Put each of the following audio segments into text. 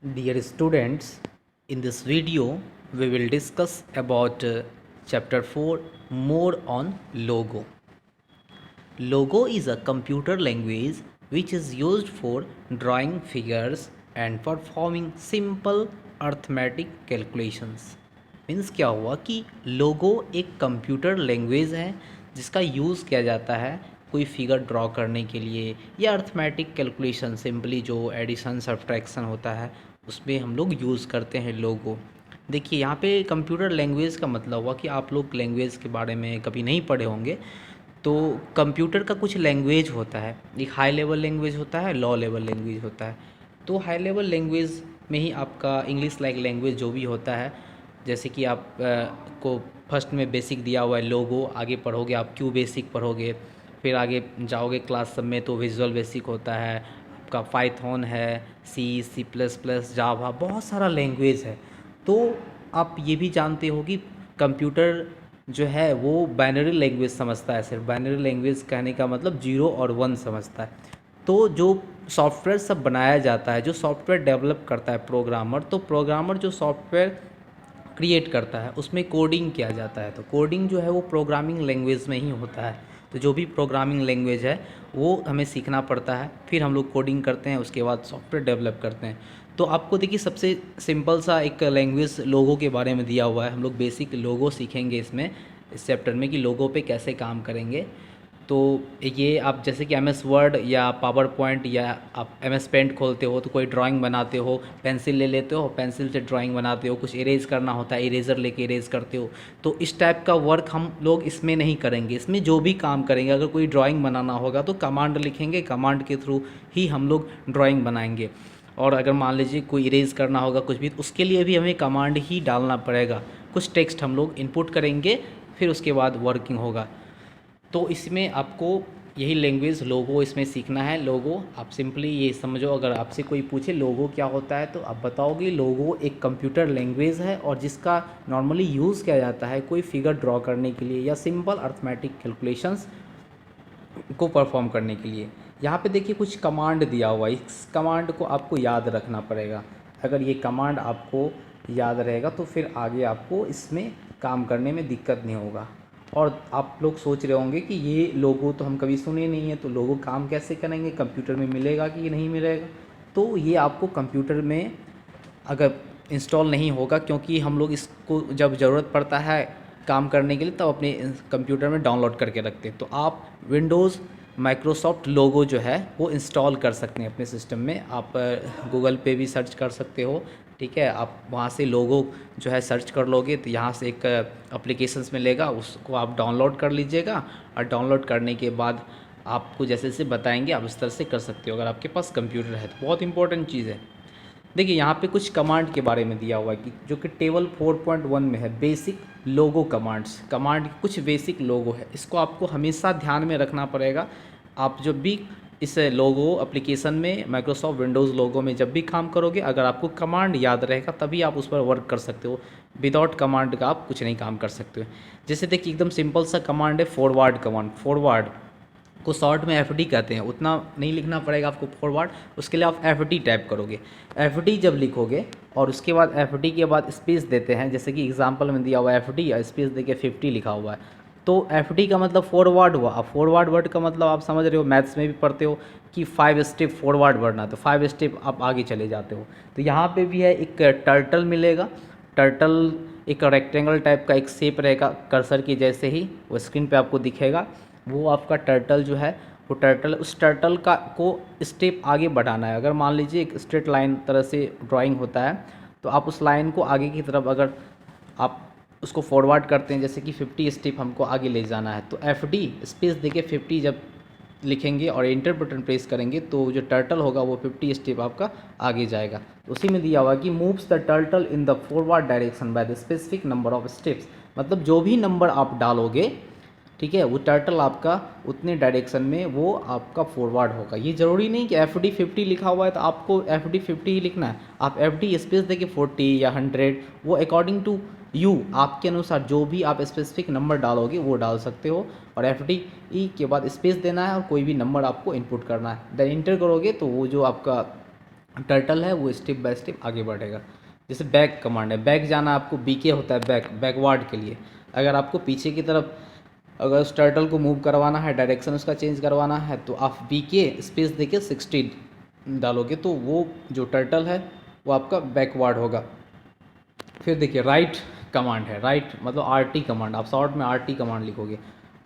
Dear students, in this video we will discuss about chapter 4 more on logo. Logo is a computer language which is used for drawing figures and performing simple arithmetic calculations. Means क्या हुआ कि लोगो एक computer language है जिसका use किया जाता है कोई फिगर ड्रॉ करने के लिए या अर्थमेटिक कैलकुलेशन सिंपली जो एडिशन सब्ट्रैक्शन होता है उसमें हम लोग यूज़ करते हैं लोगो। देखिए यहाँ पे कंप्यूटर लैंग्वेज का मतलब हुआ कि आप लोग लैंग्वेज के बारे में कभी नहीं पढ़े होंगे। तो कंप्यूटर का कुछ लैंग्वेज होता है, एक हाई लेवल लैंग्वेज होता है, लो लेवल लैंग्वेज होता है। तो हाई लेवल लैंग्वेज में ही आपका इंग्लिश लाइक लैंग्वेज जो भी होता है, जैसे कि आप को फर्स्ट में बेसिक दिया हुआ है लोगो, आगे पढ़ोगे आप क्यू बेसिक पढ़ोगे, फिर आगे जाओगे क्लास सब में तो विजुअल बेसिक होता है, आपका पाइथन है, सी प्लस प्लस, जावा, बहुत सारा लैंग्वेज है। तो आप ये भी जानते हो कि कंप्यूटर जो है वो बाइनरी लैंग्वेज समझता है। सिर्फ बाइनरी लैंग्वेज कहने का मतलब 0 और 1 समझता है। तो जो सॉफ्टवेयर सब बनाया जाता है, जो सॉफ्टवेयर डेवलप करता है प्रोग्रामर, तो प्रोग्रामर जो सॉफ्टवेयर क्रिएट करता है उसमें कोडिंग किया जाता है। तो कोडिंग जो है वो प्रोग्रामिंग लैंग्वेज में ही होता है। तो जो भी प्रोग्रामिंग लैंग्वेज है वो हमें सीखना पड़ता है, फिर हम लोग कोडिंग करते हैं, उसके बाद सॉफ्टवेयर डेवलप करते हैं। तो आपको देखिए सबसे सिंपल सा एक लैंग्वेज लोगो के बारे में दिया हुआ है। हम लोग बेसिक लोगो सीखेंगे इसमें, इस चैप्टर में, कि लोगो पे कैसे काम करेंगे। तो ये आप जैसे कि एम एस वर्ड या पावर पॉइंट या आप एम एस पेंट खोलते हो तो कोई ड्राइंग बनाते हो, पेंसिल ले लेते हो, पेंसिल से ड्राइंग बनाते हो, कुछ इरेज करना होता है, इरेज़र लेके इरेज करते हो। तो इस टाइप का वर्क हम लोग इसमें नहीं करेंगे। इसमें जो भी काम करेंगे, अगर कोई ड्राइंग बनाना होगा तो कमांड लिखेंगे, कमांड के थ्रू ही हम लोग ड्राइंग बनाएंगे। और अगर मान लीजिए कोई इरेज करना होगा कुछ भी, तो उसके लिए भी हमें कमांड ही डालना पड़ेगा। कुछ टेक्स्ट हम लोग इनपुट करेंगे, फिर उसके बाद वर्किंग होगा। तो इसमें आपको यही लैंग्वेज लोगो इसमें सीखना है। लोगो आप सिंपली ये समझो, अगर आपसे कोई पूछे लोगो क्या होता है तो आप बताओगे लोगो एक कंप्यूटर लैंग्वेज है और जिसका नॉर्मली यूज़ किया जाता है कोई फिगर ड्रॉ करने के लिए या सिंपल अर्थमेटिक कैलकुलेशंस को परफॉर्म करने के लिए। यहाँ पे देखिए कुछ कमांड दिया हुआ है, इस कमांड को आपको याद रखना पड़ेगा। अगर ये कमांड आपको याद रहेगा तो फिर आगे आपको इसमें काम करने में दिक्कत नहीं होगा। और आप लोग सोच रहे होंगे कि ये लोगो तो हम कभी सुने नहीं है, तो लोगो काम कैसे करेंगे, कंप्यूटर में मिलेगा कि नहीं मिलेगा। तो ये आपको कंप्यूटर में अगर इंस्टॉल नहीं होगा, क्योंकि हम लोग इसको जब ज़रूरत पड़ता है काम करने के लिए तब अपने कंप्यूटर में डाउनलोड करके रखते हैं। तो आप विंडोज़ माइक्रोसॉफ्ट लोगो जो है वो इंस्टॉल कर सकते हैं अपने सिस्टम में। आप गूगल पे भी सर्च कर सकते हो, ठीक है। आप वहाँ से लोगो जो है सर्च कर लोगे तो यहाँ से एक एप्लीकेशंस मिलेगा, उसको आप डाउनलोड कर लीजिएगा। और डाउनलोड करने के बाद आपको जैसे जैसे बताएंगे आप इस तरह से कर सकते हो, अगर आपके पास कंप्यूटर है तो। बहुत इंपॉर्टेंट चीज़ है। देखिए यहाँ पे कुछ कमांड के बारे में दिया हुआ है कि जो कि टेबल 4.1 में है, बेसिक लोगो कमांड्स। कमांड कुछ बेसिक लोगो है, इसको आपको हमेशा ध्यान में रखना पड़ेगा। आप जब भी इस लोगो एप्लीकेशन में, माइक्रोसॉफ्ट विंडोज़ लोगो में जब भी काम करोगे, अगर आपको कमांड याद रहेगा तभी आप उस पर वर्क कर सकते हो। विदाउट कमांड का आप कुछ नहीं काम कर सकते हो। जैसे देखिए एकदम सिंपल सा कमांड है फॉरवर्ड कमांड। फॉरवर्ड को शॉर्ट में एफ डी कहते हैं, उतना नहीं लिखना पड़ेगा आपको फॉरवर्ड। उसके लिए आप एफ डी टाइप करोगे। एफ डी जब लिखोगे और उसके बाद एफ डी के बाद स्पेस देते हैं, जैसे कि एग्जांपल में दिया हुआ है एफ डी और स्पेस देके 50 लिखा हुआ है, तो एफ डी का मतलब फॉरवर्ड हुआ। अब फॉरवर्ड वर्ड का मतलब आप समझ रहे हो, मैथ्स में भी पढ़ते हो कि 5 स्टेप फॉरवर्ड बढ़ना, तो 5 स्टेप आप आगे चले जाते हो। तो यहाँ पे भी है, एक टर्टल मिलेगा। टर्टल एक रेक्टेंगल टाइप का एक शेप रहेगा, कर्सर की जैसे ही वो स्क्रीन पे आपको दिखेगा, वो आपका टर्टल जो है वो टर्टल, उस टर्टल का को स्टेप आगे बढ़ाना है। अगर मान लीजिए एक स्ट्रेट लाइन तरह से ड्राइंग होता है तो आप उस लाइन को आगे की तरफ अगर आप उसको फॉरवर्ड करते हैं, जैसे कि 50 स्टेप हमको आगे ले जाना है, तो एफ डी स्पेस देके 50 जब लिखेंगे और एंटर बटन प्रेस करेंगे तो जो टर्टल होगा वो 50 स्टेप आपका आगे जाएगा। तो उसी में दिया हुआ कि moves the turtle in the forward direction by the specific number of steps. मतलब जो भी नंबर आप डालोगे, ठीक है, वो टर्टल आपका उतने डायरेक्शन में वो आपका फॉरवर्ड होगा। ये ज़रूरी नहीं कि एफ डी 50 लिखा हुआ है तो आपको एफ डी 50 ही लिखना है। आप एफ डी स्पेस देके 40 या 100, वो अकॉर्डिंग टू यू, आपके अनुसार जो भी आप स्पेसिफिक नंबर डालोगे वो डाल सकते हो। और एफ डी ई के बाद स्पेस देना है और कोई भी नंबर आपको इनपुट करना है। देन इंटर करोगे तो वो जो आपका टर्टल है वो स्टेप बाय स्टेप आगे बढ़ेगा। जैसे बैक कमांड है, बैक जाना आपको बीके होता है, बैकवर्ड के लिए। अगर आपको पीछे की तरफ अगर उस टर्टल को मूव करवाना है, डायरेक्शन उसका चेंज करवाना है, तो आप बीके स्पेस देके 60 डालोगे तो वो जो टर्टल है वो आपका बैकवर्ड होगा। फिर देखिए राइट कमांड है, राइट मतलब आरटी कमांड, आप शॉर्ट में आरटी कमांड लिखोगे।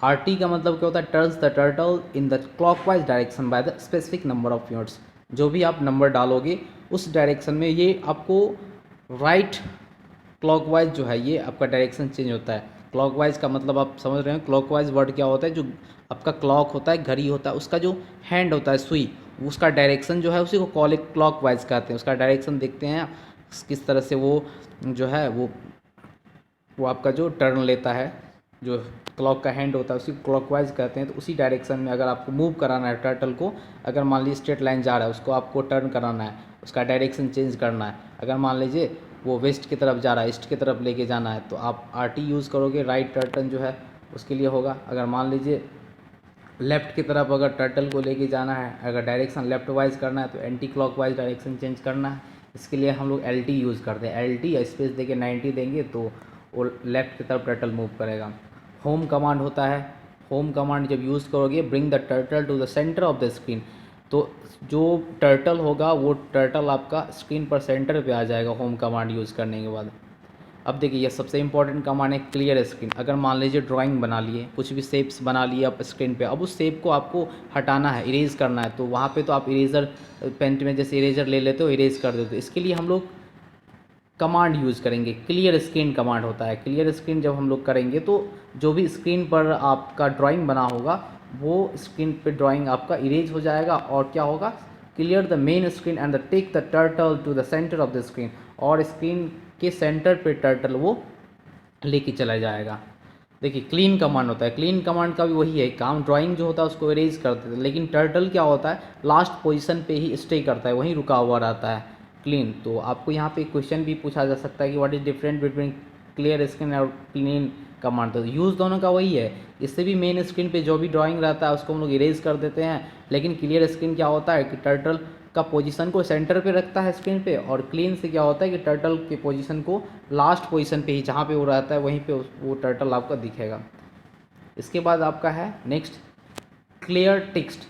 आरटी का मतलब क्या होता है, turns the turtle in the clockwise direction by the specific number of units. जो भी आप नंबर डालोगे उस डायरेक्शन में ये आपको राइट क्लॉकवाइज जो है ये आपका डायरेक्शन चेंज होता है। क्लॉकवाइज का मतलब आप समझ रहे हैं, क्लॉकवाइज वर्ड क्या होता है, जो आपका क्लॉक होता है, घड़ी होता है, उसका जो हैंड होता है सुई, उसका डायरेक्शन जो है उसी को क्लॉकवाइज कहते हैं। उसका डायरेक्शन देखते हैं किस तरह से वो जो है वो आपका जो टर्न लेता है, जो क्लॉक का हैंड होता है उसी क्लॉकवाइज कहते हैं। तो उसी डायरेक्शन में अगर आपको मूव कराना है टर्टल को, अगर मान लीजिए स्ट्रेट लाइन जा रहा है उसको आपको टर्न कराना है, उसका डायरेक्शन चेंज करना है। अगर मान लीजिए वो वेस्ट की तरफ जा रहा है, ईस्ट की तरफ लेके जाना है, तो आप आरटी यूज़ करोगे, राइट टर्टन जो है उसके लिए होगा। अगर मान लीजिए लेफ़्ट की तरफ अगर टर्टल को लेके जाना है, अगर डायरेक्शन लेफ्ट वाइज करना है तो एंटी क्लॉकवाइज डायरेक्शन चेंज करना है। इसके लिए हम लोग एल टी यूज़ करते हैं, एल टी या स्पेस देके 90 देंगे तो वो लेफ़्ट की तरफ टर्टल मूव करेगा। होम कमांड होता है, होम कमांड जब यूज़ करोगे, bring the turtle to the centre of the screen, तो जो टर्टल होगा वो टर्टल आपका स्क्रीन पर सेंटर पे आ जाएगा होम कमांड यूज़ करने के बाद। अब देखिए ये सबसे इंपॉर्टेंट कमांड है क्लियर स्क्रीन। अगर मान लीजिए ड्राइंग बना लिए, कुछ भी शेप्स बना लिए आप स्क्रीन पे, अब उस शेप को आपको हटाना है, इरेज करना है, तो वहाँ पे तो आप इरेजर पेंट में जैसे इरेजर ले लेते हो, इरेज कर देते हो। इसके लिए हम लोग कमांड यूज़ करेंगे, क्लियर स्क्रीन कमांड होता है। क्लियर स्क्रीन जब हम लोग करेंगे तो जो भी स्क्रीन पर आपका ड्राइंग बना होगा वो स्क्रीन पे ड्राइंग आपका इरेज हो जाएगा। और क्या होगा, clear the main screen and the take the turtle to the centre of the screen, और स्क्रीन के सेंटर पे टर्टल वो लेके चला जाएगा। देखिए क्लीन कमांड होता है, क्लीन कमांड का भी वही है काम, ड्राइंग जो होता है उसको इरेज कर देते हैं, लेकिन टर्टल क्या होता है लास्ट पोजीशन पे ही स्टे करता है, वहीं रुका हुआ रहता है क्लीन। तो आपको यहाँ पे क्वेश्चन भी पूछा जा सकता है कि what is different between clear screen और क्लीन कमांड। तो यूज़ दोनों का वही है। इससे भी मेन स्क्रीन पे जो भी ड्राइंग रहता है उसको हम लोग इरेज कर देते हैं, लेकिन क्लियर स्क्रीन क्या होता है कि टर्टल का पोजीशन को सेंटर पे रखता है स्क्रीन पे, और क्लीन से क्या होता है कि टर्टल के पोजीशन को लास्ट पोजीशन पे ही जहाँ पे वो रहता है वहीं पे वो टर्टल आपका दिखेगा। इसके बाद आपका है नेक्स्ट क्लियर टेक्स्ट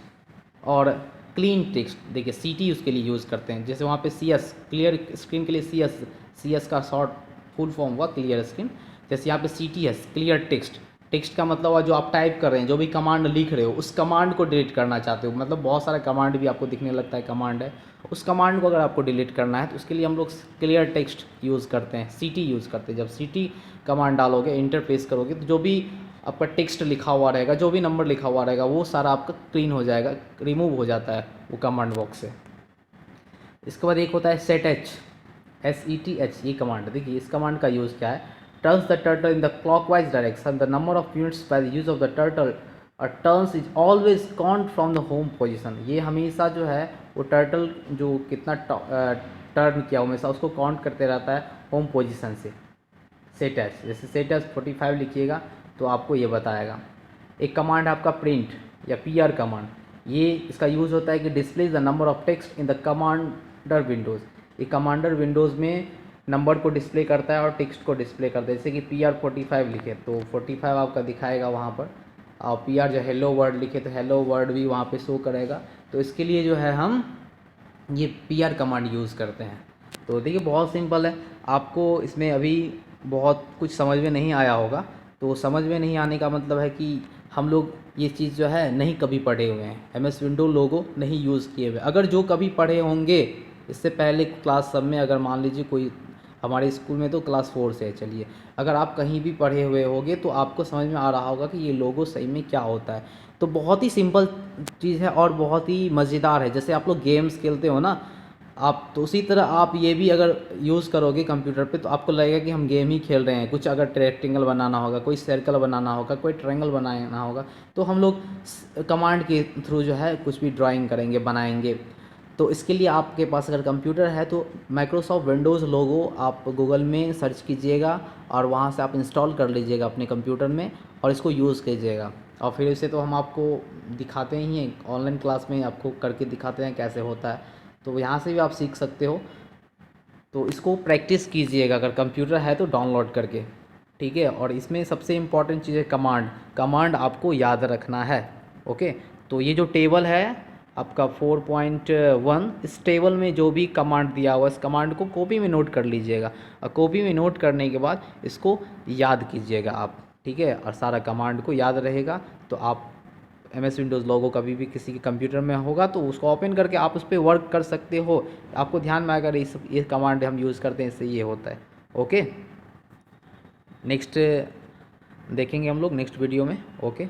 और क्लीन टेक्स्ट। देखिए सी टी उसके लिए यूज़ करते हैं, जैसे वहाँ पे सी एस, क्लियर स्क्रीन के लिए सी एस का शॉर्ट फुल फॉर्म हुआ क्लियर स्क्रीन। जैसे यहाँ पे C T S clear text, text का मतलब हुआ जो आप टाइप कर रहे हैं, जो भी कमांड लिख रहे हो उस कमांड को डिलीट करना चाहते हो, मतलब बहुत सारा कमांड भी आपको दिखने लगता है कमांड है, उस कमांड को अगर आपको डिलीट करना है तो उसके लिए हम लोग क्लियर टेक्स्ट यूज़ करते हैं, सी टी यूज़ करते हैं। जब सी टी कमांड डालोगे, इंटरफेस करोगे, तो जो भी आपका टेक्स्ट लिखा हुआ रहेगा, जो भी नंबर लिखा हुआ रहेगा वो सारा आपका क्लीन हो जाएगा, रिमूव हो जाता है वो कमांड बॉक्स से। इसके बाद एक होता है set H, S E T H, ये कमांड। देखिए इस कमांड का यूज़ क्या है, turns the turtle in the clockwise direction, the number of units by the use of the turtle और turns is always count from the home position. ये हमेशा जो है वो टर्टल जो कितना टर्न किया हमेशा उसको काउंट करते रहता है होम पोजीशन से। सेट एच, जैसे सेट एच 45 लिखिएगा तो आपको ये बताएगा। एक कमांड है आपका प्रिंट या पी आर कमांड, ये इसका यूज़ होता है कि display the number of text in the commander Windows. ये कमांडर विंडोज़ में नंबर को डिस्प्ले करता है और टेक्स्ट को डिस्प्ले करता है। जैसे कि पी आर 45 लिखे तो 45 आपका दिखाएगा वहाँ पर, और पी आर जो हेलो वर्ड लिखे तो हेलो वर्ड भी वहाँ पे शो करेगा। तो इसके लिए जो है हम ये पी आर कमांड यूज़ करते हैं। तो देखिए बहुत सिंपल है, आपको इसमें अभी बहुत कुछ समझ में नहीं आया होगा, तो समझ में नहीं आने का मतलब है कि हम लोग ये चीज़ जो है नहीं कभी पढ़े हुए हैं, एम एस विंडो लोगो नहीं यूज़ किए हुए। अगर जो कभी पढ़े होंगे इससे पहले क्लास सब में, अगर मान लीजिए कोई हमारे स्कूल में तो क्लास 4 से है, चलिए अगर आप कहीं भी पढ़े हुए होंगे तो आपको समझ में आ रहा होगा कि ये लोगो सही में क्या होता है। तो बहुत ही सिंपल चीज़ है और बहुत ही मज़ेदार है। जैसे आप लोग गेम्स खेलते हो ना आप, तो उसी तरह आप ये भी अगर यूज़ करोगे कंप्यूटर पे तो आपको लगेगा कि हम गेम ही खेल रहे हैं। कुछ अगर रेक्टेंगल बनाना होगा, कोई सर्कल बनाना होगा, कोई ट्रायंगल बनाना होगा, तो हम लोग कमांड के थ्रू जो है कुछ भी ड्राइंग करेंगे, बनाएंगे। तो इसके लिए आपके पास अगर कंप्यूटर है तो माइक्रोसॉफ्ट विंडोज़ लोगो आप गूगल में सर्च कीजिएगा और वहाँ से आप इंस्टॉल कर लीजिएगा अपने कंप्यूटर में और इसको यूज़ कीजिएगा। और फिर इसे तो हम आपको दिखाते ही हैं, ऑनलाइन क्लास में आपको करके दिखाते हैं कैसे होता है। तो यहाँ से भी आप सीख सकते हो। तो इसको प्रैक्टिस कीजिएगा, अगर कंप्यूटर है तो डाउनलोड करके, ठीक है। और इसमें सबसे इम्पॉर्टेंट चीज़ है कमांड। कमांड आपको याद रखना है, ओके। तो ये जो टेबल है आपका 4.1, इस टेबल में जो भी कमांड दिया हुआ, इस कमांड को कॉपी में नोट कर लीजिएगा, और कॉपी में नोट करने के बाद इसको याद कीजिएगा आप, ठीक है। और सारा कमांड को याद रहेगा तो आप MS विंडोज़ लोगो कभी भी किसी के कंप्यूटर में होगा तो उसको ओपन करके आप उस पर वर्क कर सकते हो। आपको ध्यान में आएगा ये कमांड हम यूज़ करते हैं, इससे ये होता है, ओके। नेक्स्ट देखेंगे हम लोग नेक्स्ट वीडियो में, ओके।